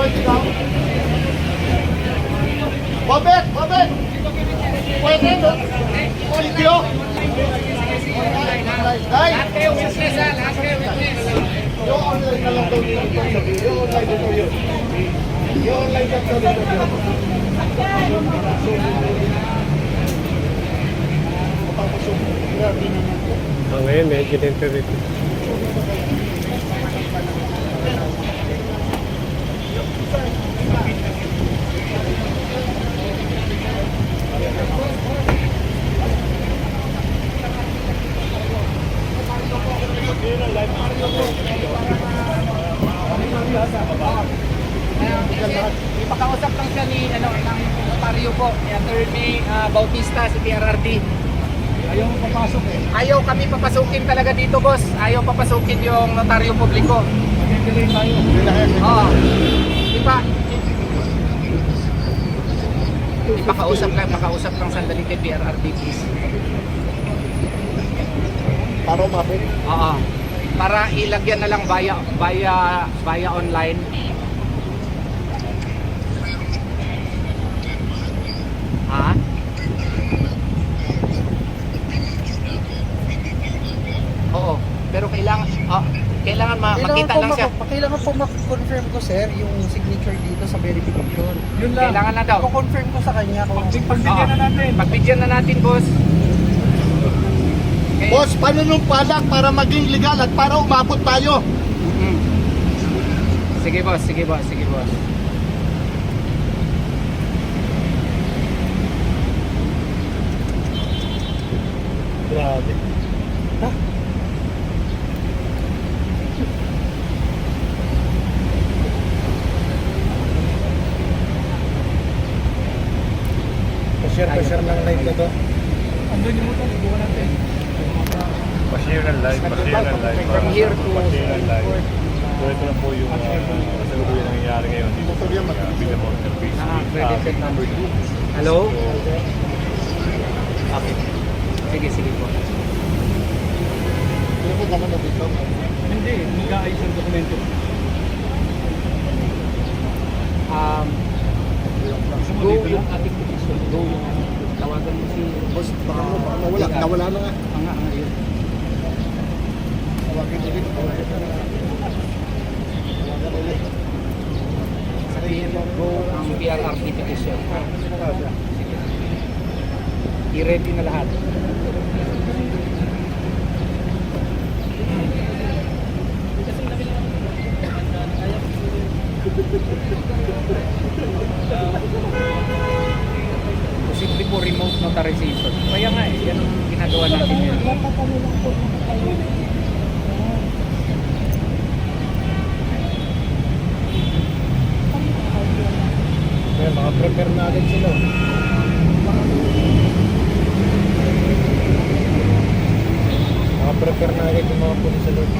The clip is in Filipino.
pwede daw. Babet! Babet! Pwede no? Video? Ay! Lahat kayo witness ha, lahat kayo witness. Yung online na lang daw dito. Yung online dito yun. Yung online na daw dito yun. Ngayon medyo temperate. Ipakausap lang siya ni ng notaryo po, ni Attorney Bautista sa PRRD. Ayaw mo papasok eh. Ayaw kami papasukin talaga dito, boss. Ayaw papasukin yung notaryo publiko. Mag-delay tayo. Oo. Ipakausap lang sandali kay PRRD, please. Para umapit. Oo. Para ilagyan na lang via online. Ha? Oo. Pero kailangan makita lang siya. Kailangan po ma-confirm ko, sir, yung signature dito sa verification. Yun lang. Kailangan na daw. Ko-confirm ko sa kanya kung Pagbigyan na natin. Pagbigyan na natin, boss. Okay. Boss, panunumpalak para maging legal at para umabot tayo. Mm. Sige, boss. Sige, boss. Sige, boss. Grabe. Ha? Pa-share ng live na to. Andun yung motor, subukan natin. Pa-share ng live, pa-share ng live. From here to Pa-share ng live. So ito na po yung kasalukuyan na nangyayari ngayon dito sa Binamon Service. Credit number 2. Hello? Okay. Sige po. Ano po naman na dito? Hindi, mag-aayos ang dokumento. Go yung ating petition. Go yung tawagan mo si Boss, baka nawala. Nawala na nga. yun. Tawagin ulit. Sabihin mo, go ang PRRD petition. I-ready na lahat. Posible po remote notarization. Kaya nga yan ang ginagawa natin yan. Kaya maka-prepare na agad sila. Maka-prepare na agad yung mga pulis sa loob.